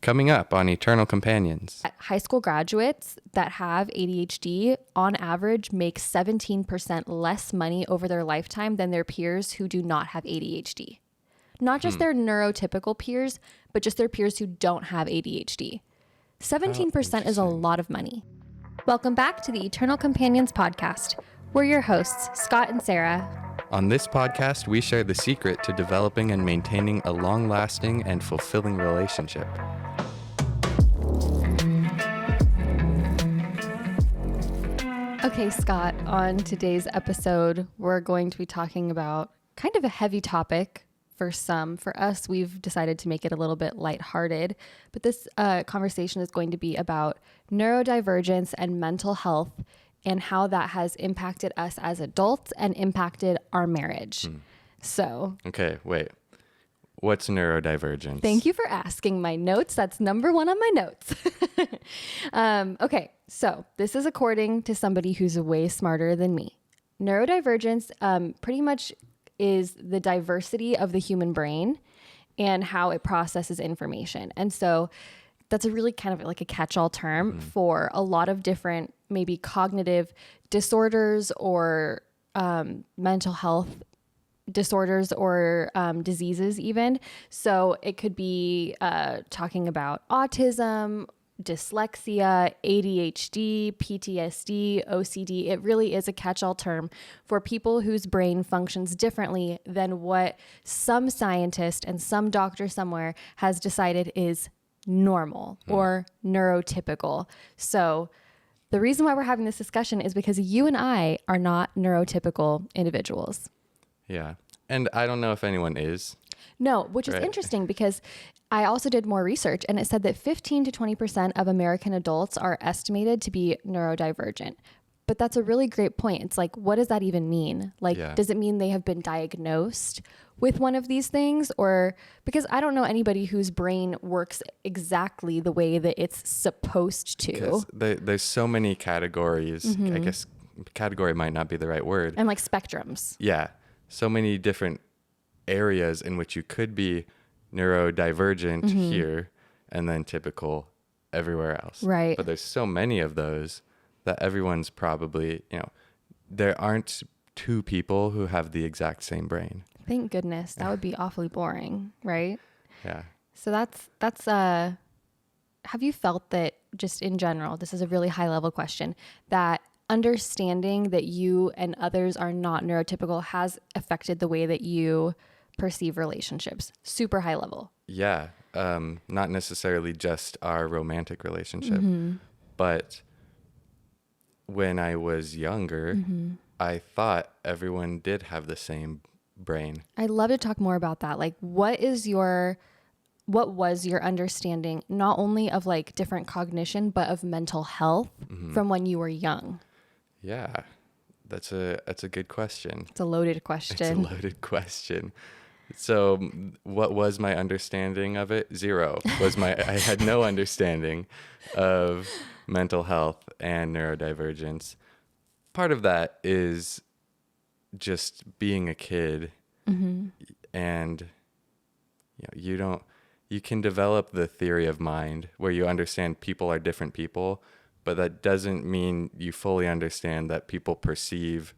Coming up on Eternal Companions. High school graduates that have ADHD on average make 17% less money over their lifetime than their peers who do not have ADHD. Not just their neurotypical peers, but just their peers who don't have ADHD. 17% is a lot of money. Welcome back to the Eternal Companions podcast. We're your hosts, Scott and Sarah. On this podcast, we share the secret to developing and maintaining a long-lasting and fulfilling relationship. Okay, Scott, on today's episode, we're going to be talking about kind of a heavy topic for some. For us, we've decided to make it a little bit lighthearted, but this conversation is going to be about neurodivergence and mental health and how that has impacted us as adults and impacted our marriage. So. Okay, wait. What's neurodivergence? Thank you for asking. My notes. That's number one on my notes. Okay, so this is according to somebody who's way smarter than me. Neurodivergence pretty much is the diversity of the human brain and how it processes information. And so that's a really kind of like a catch-all term for a lot of different maybe cognitive disorders or mental health disorders or diseases even. So it could be talking about autism, dyslexia, ADHD, PTSD, OCD. It really is a catch-all term for people whose brain functions differently than what some scientist and some doctor somewhere has decided is normal or neurotypical. So the reason why we're having this discussion is because you and I are not neurotypical individuals. Yeah. And I don't know if anyone is. No, which is interesting because I also did more research and it said that 15 to 20% of American adults are estimated to be neurodivergent. But that's a really great point. It's like, what does that even mean? Like, does it mean they have been diagnosed with one of these things? Or because I don't know anybody whose brain works exactly the way that it's supposed to. Because there's so many categories. I guess category might not be the right word. And like spectrums. Yeah. So many different areas in which you could be neurodivergent here and then typical everywhere else. Right. But there's so many of those that everyone's probably, there aren't two people who have the exact same brain. Thank goodness. That would be awfully boring, right? Yeah. So that's have you felt that just in general, this is a really high level question, that understanding that you and others are not neurotypical has affected the way that you perceive relationships? Super high level. Yeah. Not necessarily just our romantic relationship, but when I was younger, I thought everyone did have the same brain. I'd love to talk more about that. Like, what was your understanding, not only of like different cognition, but of mental health from when you were young? Yeah, that's a good question. It's a loaded question. It's a loaded question. So what was my understanding of it? Zero. I had no understanding of mental health and neurodivergence. Part of that is just being a kid, and you can develop the theory of mind where you understand people are different people, but that doesn't mean you fully understand that people perceive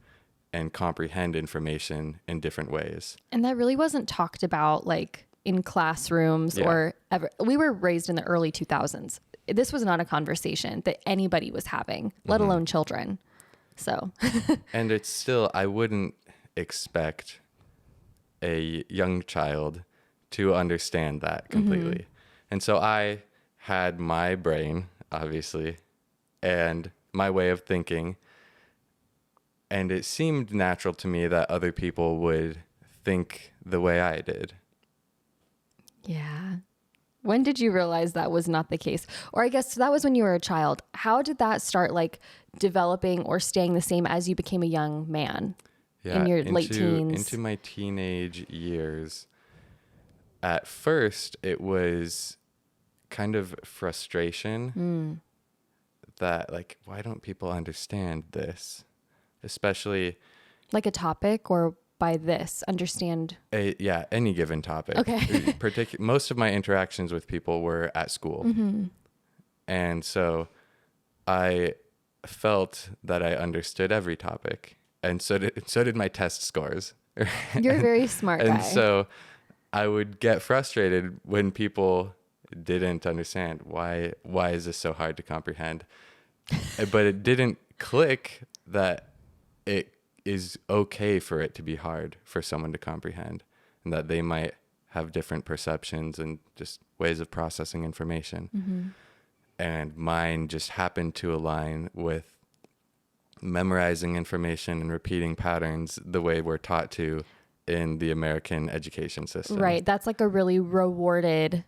and comprehend information in different ways. And that really wasn't talked about like in classrooms or ever. We were raised in the early 2000s. This was not a conversation that anybody was having, let alone children. So. And it's still, I wouldn't expect a young child to understand that completely. And so I had my brain, obviously, and my way of thinking. And it seemed natural to me that other people would think the way I did. Yeah. When did you realize that was not the case? Or I guess that was when you were a child. How did that start like developing or staying the same as you became a young man in your late teens? Into my teenage years. At first, it was kind of frustration that like, why don't people understand this? Especially like a topic or by this? Understand. Yeah, any given topic. Okay. Most of my interactions with people were at school. And so I felt that I understood every topic. And so did my test scores. You're a very smart guy. And so I would get frustrated when people didn't understand why is this so hard to comprehend. But it didn't click that it is okay for it to be hard for someone to comprehend, and that they might have different perceptions and just ways of processing information. And mine just happened to align with memorizing information and repeating patterns the way we're taught to in the American education system. Right. That's like a really rewarded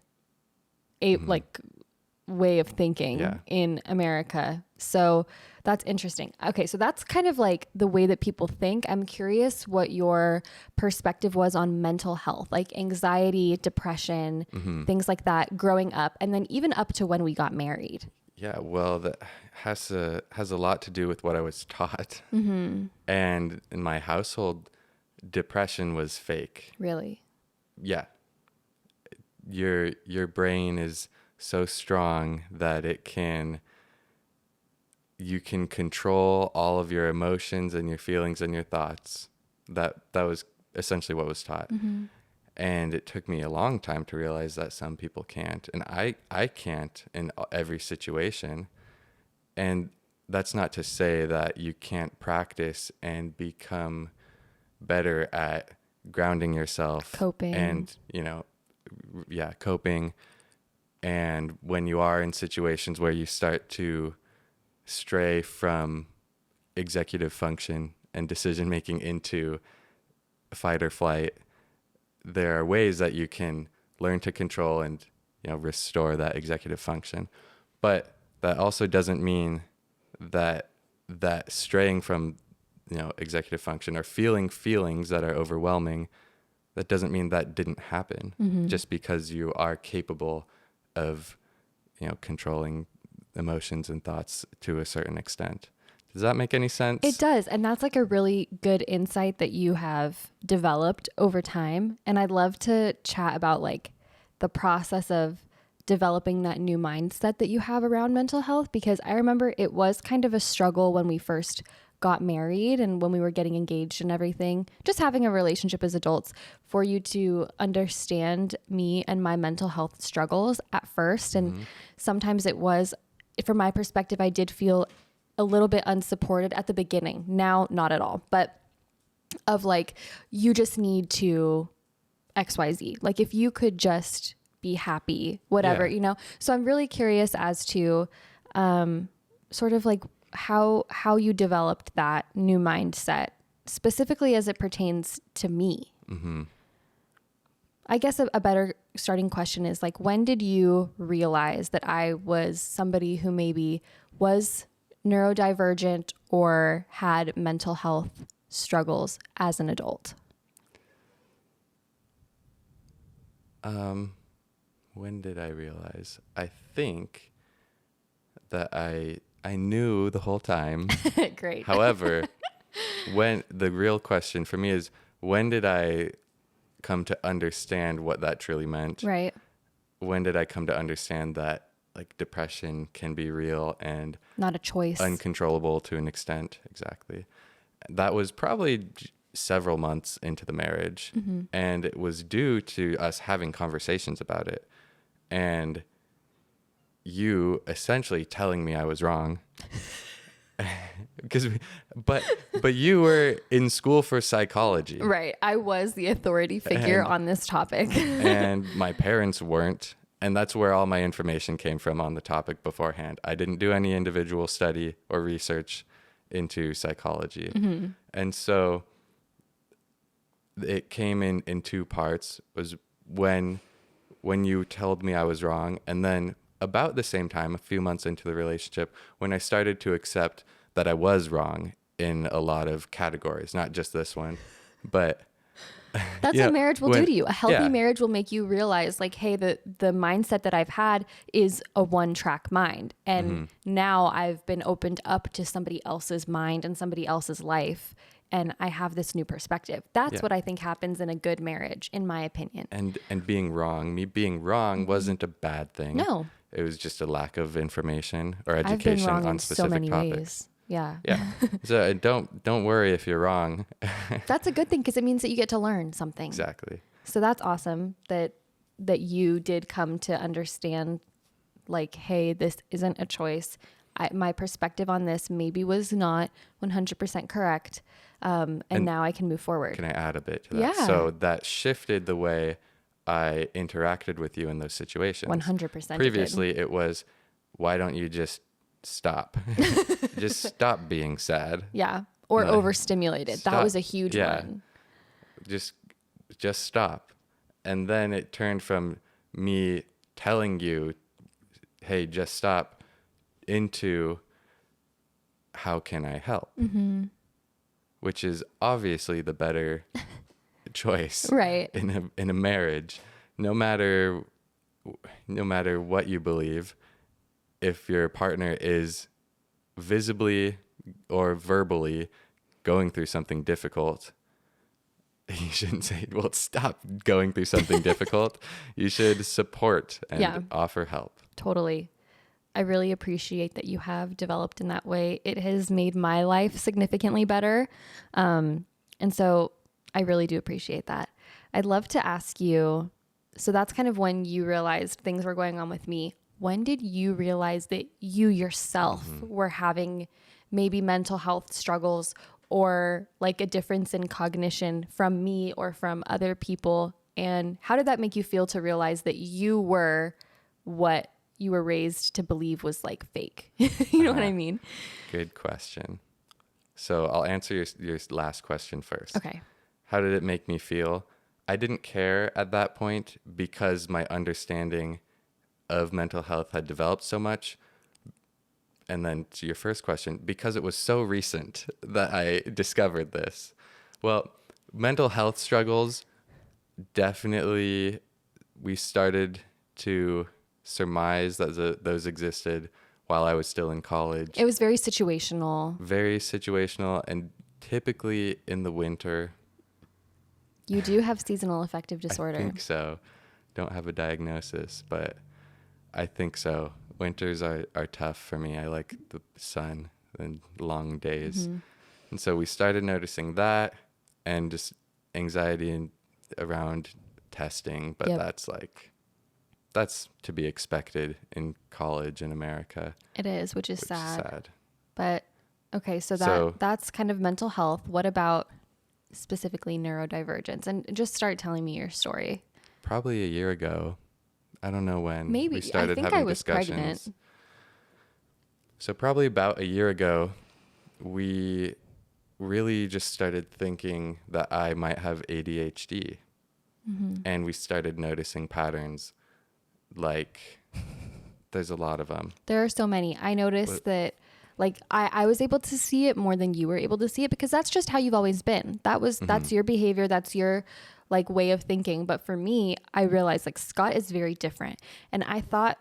like way of thinking in America. So that's interesting. Okay. So that's kind of like the way that people think. I'm curious what your perspective was on mental health, like anxiety, depression, things like that growing up, and then even up to when we got married. Yeah, well, that has a lot to do with what I was taught. And in my household, depression was fake. Really? Yeah. Your brain is so strong that you can control all of your emotions and your feelings and your thoughts. That was essentially what was taught. And it took me a long time to realize that some people can't. And I can't in every situation. And that's not to say that you can't practice and become better at grounding yourself. Coping. And, coping. And when you are in situations where you start to stray from executive function and decision making into fight or flight, there are ways that you can learn to control and restore that executive function. But that also doesn't mean that straying from executive function or feeling feelings that are overwhelming, that doesn't mean that didn't happen. Just because you are capable of controlling emotions and thoughts to a certain extent. Does that make any sense? It does. And that's like a really good insight that you have developed over time. And I'd love to chat about like the process of developing that new mindset that you have around mental health, because I remember it was kind of a struggle when we first got married and when we were getting engaged and everything, just having a relationship as adults, for you to understand me and my mental health struggles at first. And sometimes it was, from my perspective, I did feel a little bit unsupported at the beginning. Now, not at all, but of like, you just need to XYZ. Like if you could just be happy, whatever, So I'm really curious as to sort of like how you developed that new mindset, specifically as it pertains to me. I guess a better starting question is like, when did you realize that I was somebody who maybe was neurodivergent or had mental health struggles as an adult? When did I realize? I think that I knew the whole time. Great. However, when the real question for me is, when did I come to understand what that truly meant? Right. When did I come to understand that like depression can be real and not a choice, uncontrollable to an extent? Exactly. That was probably several months into the marriage, and it was due to us having conversations about it and you essentially telling me I was wrong. But you were in school for psychology. Right. I was the authority figure on this topic. And my parents weren't. And that's where all my information came from on the topic beforehand. I didn't do any individual study or research into psychology. And so it came in two parts. Was when you told me I was wrong, and then about the same time, a few months into the relationship, when I started to accept that I was wrong in a lot of categories, not just this one, but that's what marriage will do to you. A healthy marriage will make you realize like, hey, the mindset that I've had is a one-track mind. And now I've been opened up to somebody else's mind and somebody else's life. and I have this new perspective. That's Yeah. what I think happens in a good marriage, in my opinion. And being wrong, me being wrong wasn't a bad thing. No. It was just a lack of information or I've been education wrong on in so specific many topics. ways. Yeah. Yeah. So don't worry if you're wrong. That's a good thing because it means that you get to learn something. Exactly. So that's awesome that you did come to understand, like, hey, this isn't a choice. My perspective on this maybe was not 100% correct. And now I can move forward. Can I add a bit to that? Yeah. So that shifted the way I interacted with you in those situations. 100%. Previously, it was, why don't you just stop? Just stop being sad. Yeah. Or No. overstimulated. That Stop. was a huge Yeah. one. Just stop. And then it turned from me telling you, hey, just stop, into how can I help? Mm-hmm. Which is obviously the better choice. Right. In a marriage, no matter what you believe, if your partner is visibly or verbally going through something difficult, you shouldn't say, well, stop going through something difficult. You should support and offer help. Totally. I really appreciate that you have developed in that way. It has made my life significantly better. And so I really do appreciate that. I'd love to ask you, so that's kind of when you realized things were going on with me. When did you realize that you yourself were having maybe mental health struggles or like a difference in cognition from me or from other people? And how did that make you feel to realize that you were what you were raised to believe was like fake? You know what I mean? Good question. So I'll answer your last question first. Okay. How did it make me feel? I didn't care at that point because my understanding of mental health had developed so much. And then to your first question, because it was so recent that I discovered this. Well, mental health struggles, definitely we started to surmise that those existed while I was still in college. It was very situational. Very situational, and typically in the winter. You do have seasonal affective disorder. I think so. Don't have a diagnosis, but I think so. Winters are tough for me. I like the sun and long days. And so we started noticing that and just anxiety around testing, but that's to be expected in college in America. It is, which is Is sad. sad. But okay, so that's kind of mental health. What about specifically neurodivergence? And just start telling me your story. Probably a year ago. I don't know when. Maybe. We started I think having I was discussions. pregnant. So probably about a year ago, we really just started thinking that I might have ADHD. And we started noticing patterns. Like, there's a lot of them. There are so many. I noticed that, like, I was able to see it more than you were able to see it because that's just how you've always been. That's your behavior. That's your, like, way of thinking. But for me, I realized, like, Scott is very different. And I thought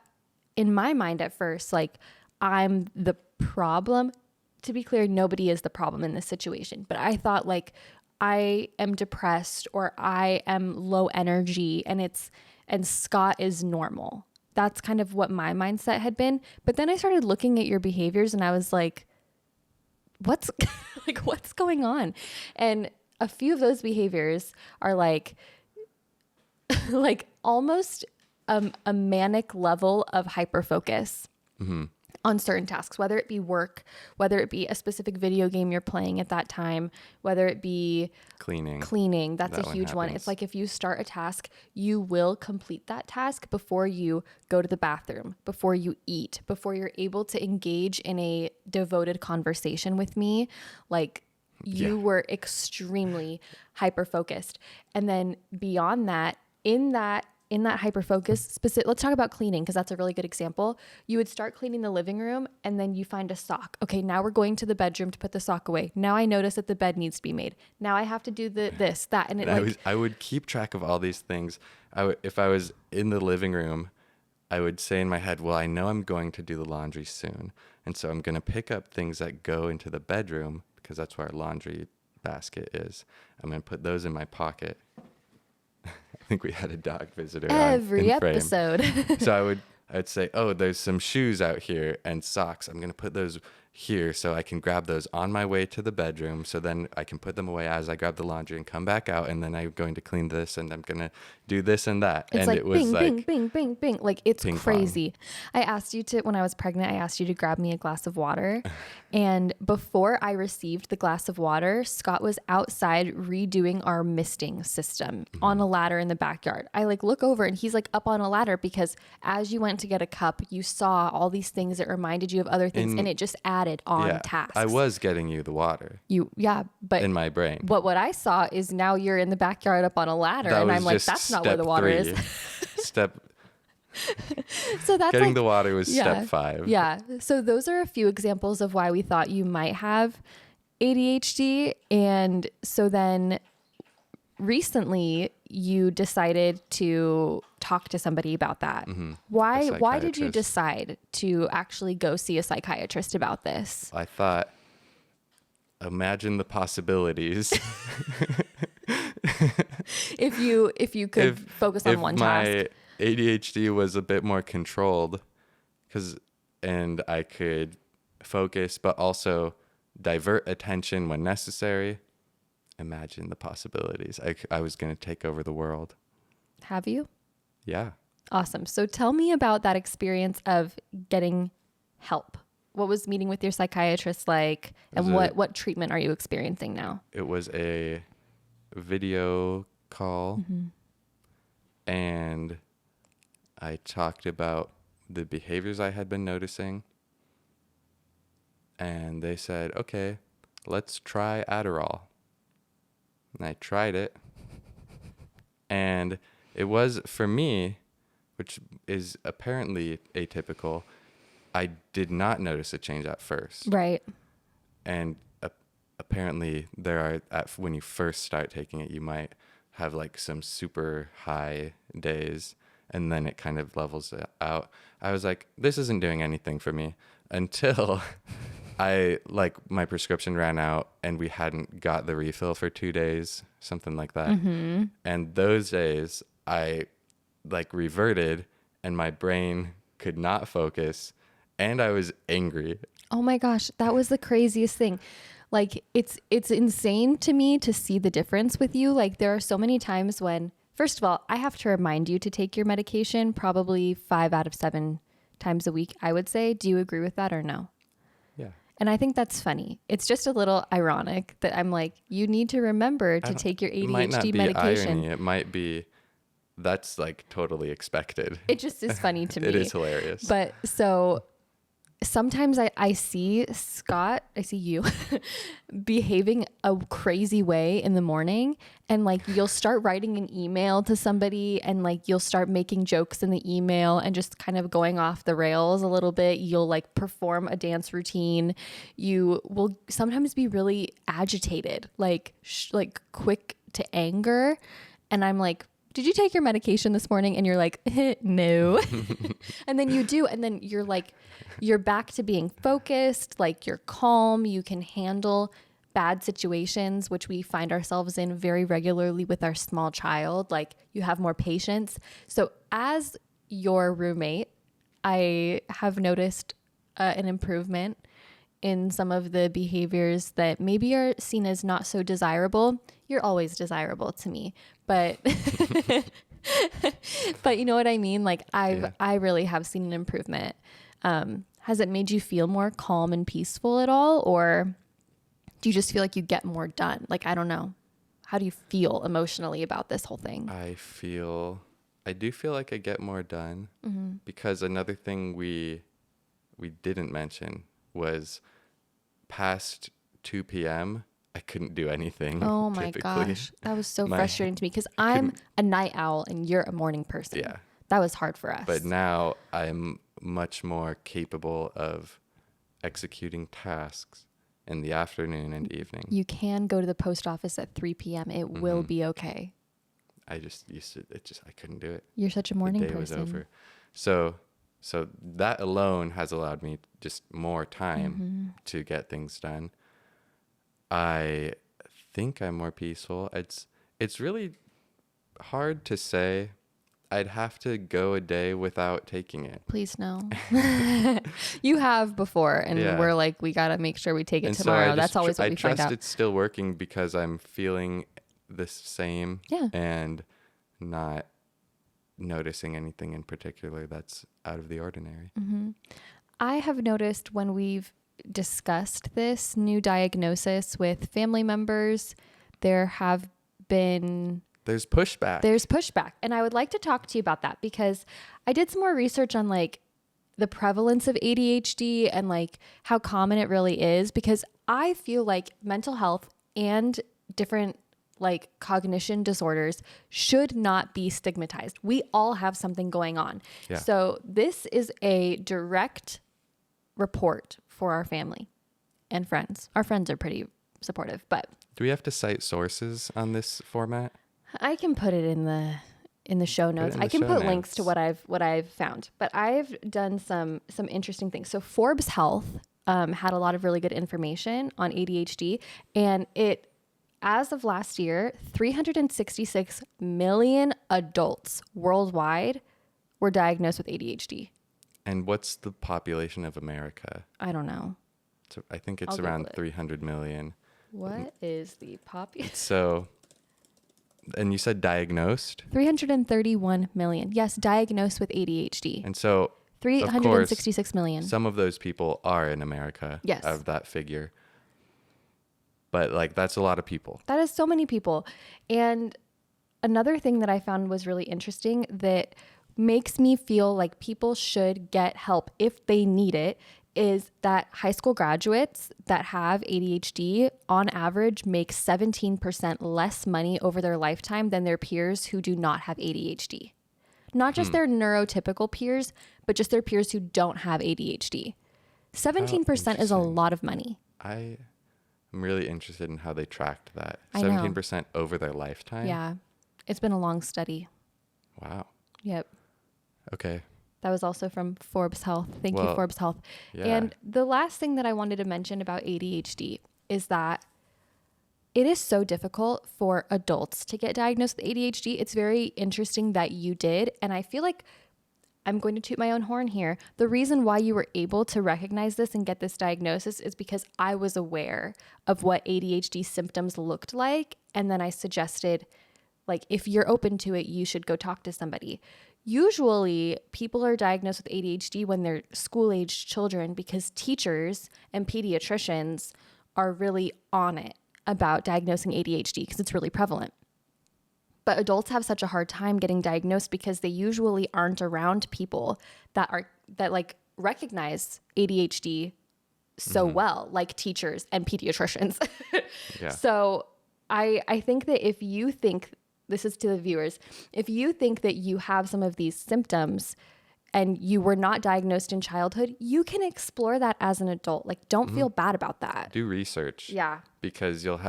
in my mind at first, like, I'm the problem. To be clear, nobody is the problem in this situation. But I thought, like, I am depressed or I am low energy and Scott is normal. That's kind of what my mindset had been. But then I started looking at your behaviors and I was like, what's going on? And a few of those behaviors are like almost a manic level of hyperfocus on certain tasks, whether it be work, whether it be a specific video game you're playing at that time, whether it be cleaning. That's a huge one. It's like if you start a task, you will complete that task before you go to the bathroom, before you eat, before you're able to engage in a devoted conversation with me. Like, you were extremely hyper-focused. And then beyond that, in that hyper-focus, let's talk about cleaning because that's a really good example. You would start cleaning the living room and then you find a sock. Okay, now we're going to the bedroom to put the sock away. Now I notice that the bed needs to be made. Now I have to do this, that. And I would keep track of all these things. If I was in the living room, I would say in my head, well, I know I'm going to do the laundry soon. And so I'm going to pick up things that go into the bedroom because that's where our laundry basket is. I'm going to put those in my pocket. I think we had a dog visitor Every in frame. episode. So I'd say, oh, there's some shoes out here and socks. I'm going to put those here so I can grab those on my way to the bedroom. So then I can put them away as I grab the laundry and come back out. And then I'm going to clean this and I'm going to do this and that. It's and like it was bing, like bing, bing, bing, bing. Like it's ping crazy. I asked you to, when I was pregnant, I asked you to grab me a glass of water. And before I received the glass of water, Scott was outside redoing our misting system on a ladder in the backyard. I like look over and he's like up on a ladder because as you went to get a cup, you saw all these things that reminded you of other things and it just added on tasks. I was getting you the water But in my brain. But what I saw is now you're in the backyard up on a ladder and I'm like, that's not where the water is. So that's getting like, the water was step 5. Yeah. So those are a few examples of why we thought you might have ADHD. And so then recently you decided to talk to somebody about that. Why did you decide to actually go see a psychiatrist about this? I thought, imagine the possibilities. if you could focus on one task. If my ADHD was a bit more controlled, and I could focus, but also divert attention when necessary. Imagine the possibilities. I was going to take over the world. Have you? Yeah. Awesome. So tell me about that experience of getting help. What was meeting with your psychiatrist like, and what treatment are you experiencing now? It was a video call, and I talked about the behaviors I had been noticing, and they said, okay, let's try Adderall. And I tried it, and it was, for me, which is apparently atypical, I did not notice a change at first. Right. And apparently when you first start taking it, you might have like some super high days, and then it kind of levels out. I was like, this isn't doing anything for me until my prescription ran out and we hadn't got the refill for 2 days, something like that. And those days I reverted and my brain could not focus and I was angry. Oh my gosh, that was the craziest thing. Like it's insane to me to see the difference with you. Like there are so many times when, first of all, I have to remind you to take your medication probably 5 out of 7 times a week, I would say. Do you agree with that or no? Yeah. And I think that's funny. It's just a little ironic that I'm like, you need to remember to take your ADHD it might not be medication. Irony. It might be, that's like totally expected. It just is funny to me. It is hilarious. But so sometimes I see Scott, I see you behaving a crazy way in the morning, and like you'll start writing an email to somebody and like you'll start making jokes in the email and just kind of going off the rails a little bit. You'll like perform a dance routine. You will sometimes be really agitated, like quick to anger. And I'm like, did you take your medication this morning? And you're like, no. And then you do. And then you're like, you're back to being focused, like you're calm. You can handle bad situations, which we find ourselves in very regularly with our small child. Like you have more patience. So as your roommate, I have noticed an improvement in some of the behaviors that maybe are seen as not so desirable. You're always desirable to me, but but you know what I mean? Like I really have seen an improvement. Has it made you feel more calm and peaceful at all? Or do you just feel like you get more done? Like, I don't know. How do you feel emotionally about this whole thing? I do feel like I get more done, because another thing we didn't mention was past 2 p.m. I couldn't do anything. Oh my gosh. That was so frustrating to me because I'm a night owl and you're a morning person. Yeah. That was hard for us. But now I'm much more capable of executing tasks in the afternoon and evening. You can go to the post office at 3 p.m. It will be okay. I just used to, I couldn't do it. You're such a morning person. The day was over. So that alone has allowed me just more time to get things done. I think I'm more peaceful. It's really hard to say. I'd have to go a day without taking it. Please no. You have before, and Yeah. we're like, we got to make sure we take it And so tomorrow. I That's always what I we find trust out. it's still working because I'm feeling the same Yeah. and not noticing anything in particular that's out of the ordinary. I have noticed when we've discussed this new diagnosis with family members, there have been There's pushback. There's pushback. And I would like to talk to you about that because I did some more research on like the prevalence of ADHD and like how common it really is, because I feel like mental health and different like cognition disorders should not be stigmatized. We all have something going on. Yeah. So this is a direct report for our family and friends. Our friends are pretty supportive, but Do we have to cite sources on this format? I can put it in the show notes. in I the can show put links notes. to what I've found. But I've done some interesting things. So Forbes Health had a lot of really good information on ADHD, and as of last year, 366 million adults worldwide were diagnosed with ADHD. And what's the population of America? I don't know. So I think it's I'll around Google it. 300 million. What is the population? So, and you said diagnosed? 331 million. Yes, diagnosed with ADHD. And so, 366 million. some of those people are in America. Yes. Of that figure. But like, that's a lot of people. That is so many people. And another thing that I found was really interesting that makes me feel like people should get help if they need it is that high school graduates that have ADHD on average make 17% less money over their lifetime than their peers who do not have ADHD. Not just their neurotypical peers, but just their peers who don't have ADHD. 17% is a interesting. lot of money. I'm really interested in how they tracked that. I know. 17% over their lifetime? Yeah. It's been a long study. Wow. Yep. Okay. That was also from Forbes Health. Thank you, Well, Forbes Health. yeah. And the last thing that I wanted to mention about ADHD is that it is so difficult for adults to get diagnosed with ADHD. It's very interesting that you did. And I feel like I'm going to toot my own horn here. The reason why you were able to recognize this and get this diagnosis is because I was aware of what ADHD symptoms looked like. And then I suggested, like, if you're open to it, you should go talk to somebody. Usually people are diagnosed with ADHD when they're school-aged children because teachers and pediatricians are really on it about diagnosing ADHD because it's really prevalent. But adults have such a hard time getting diagnosed because they usually aren't around people that like recognize ADHD so well, like teachers and pediatricians. Yeah. So I think that if you think, this is to the viewers, if you think that you have some of these symptoms and you were not diagnosed in childhood, you can explore that as an adult. Like, don't feel bad about that. Do research. Yeah. Because you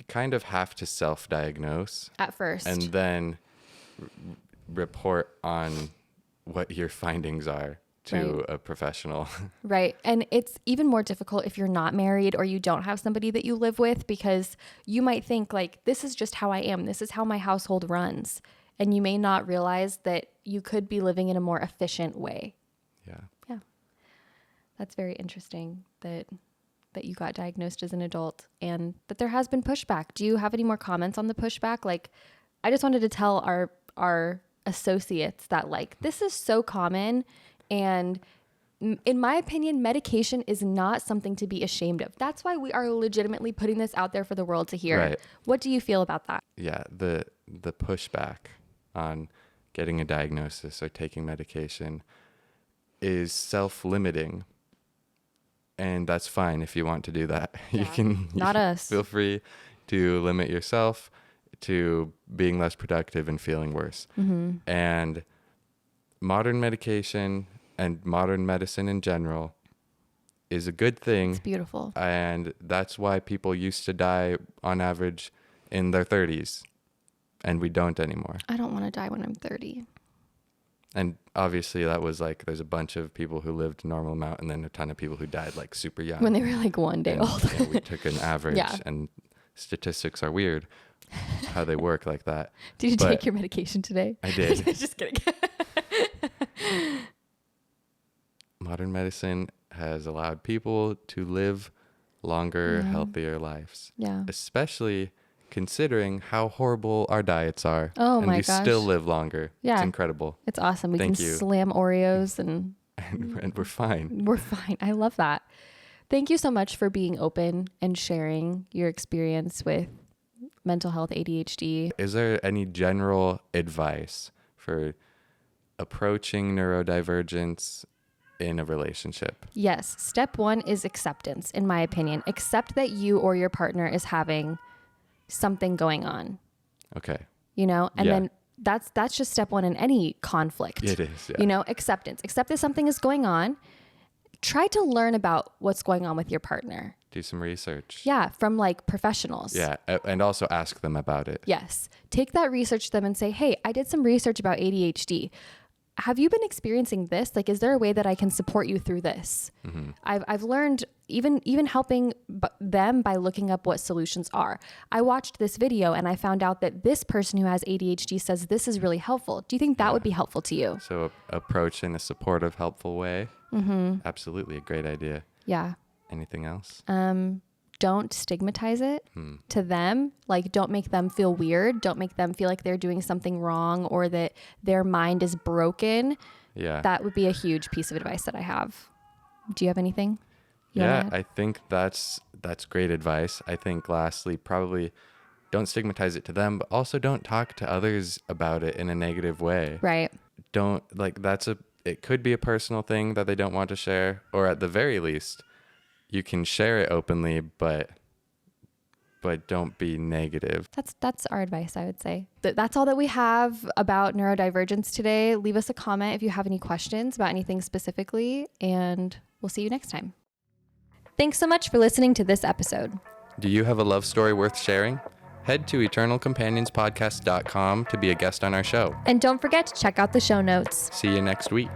kind of have to self-diagnose. At first. And then report on what your findings are to a professional. Right. And it's even more difficult if you're not married or you don't have somebody that you live with, because you might think like, this is just how I am. This is how my household runs. And you may not realize that you could be living in a more efficient way. Yeah. Yeah. That's very interesting that you got diagnosed as an adult and that there has been pushback. Do you have any more comments on the pushback? Like, I just wanted to tell our associates that like, this is so common. And in my opinion, medication is not something to be ashamed of. That's why we are legitimately putting this out there for the world to hear. Right. What do you feel about that? Yeah. The pushback on getting a diagnosis or taking medication is self-limiting. And that's fine if you want to do that. Yeah. Not us. Feel free to limit yourself to being less productive and feeling worse. Mm-hmm. And modern medication and modern medicine in general is a good thing. It's beautiful. And that's why people used to die on average in their 30s. And we don't anymore. I don't want to die when I'm 30. And obviously that was like, there's a bunch of people who lived a normal amount and then a ton of people who died like super young. When they were like 1 day And, old. yeah, we took an average, Yeah. and statistics are weird how they work like that. Did you But take your medication today? I did. Just kidding. Modern medicine has allowed people to live longer, healthier lives. Yeah. Especially considering how horrible our diets are. Oh and my we gosh. still live longer. Yeah. It's incredible. It's awesome. We Thank can you. slam Oreos and And we're fine. we're fine. I love that. Thank you so much for being open and sharing your experience with mental health, ADHD. Is there any general advice for approaching neurodivergence in a relationship? Yes. Step 1 is acceptance, in my opinion. Accept that you or your partner is having something going on, Okay. you know, and Yeah. then that's just step 1 in any conflict. It is. Yeah. You know, acceptance. Accept that something is going on. Try to learn about what's going on with your partner. Do some research. Yeah, from like professionals. Yeah. And also ask them about it. Yes. Take that research to them and say, hey, I did some research about ADHD. Have you been experiencing this? Like, is there a way that I can support you through this? Mm-hmm. I've learned even helping them by looking up what solutions are. I watched this video and I found out that this person who has ADHD says this is really helpful. Do you think that would be helpful to you? So approach in a supportive, helpful way. Mm-hmm. Absolutely. A great idea. Yeah. Anything else? Don't stigmatize it to them. Like, don't make them feel weird. Don't make them feel like they're doing something wrong or that their mind is broken. Yeah. That would be a huge piece of advice that I have. Do you have anything? Yeah, I think that's great advice. I think lastly, probably don't stigmatize it to them, but also don't talk to others about it in a negative way. Right. Don't like it could be a personal thing that they don't want to share, or at the very least, you can share it openly, but don't be negative. That's our advice, I would say. That's all that we have about neurodivergence today. Leave us a comment if you have any questions about anything specifically, and we'll see you next time. Thanks so much for listening to this episode. Do you have a love story worth sharing? Head to eternalcompanionspodcast.com to be a guest on our show. And don't forget to check out the show notes. See you next week.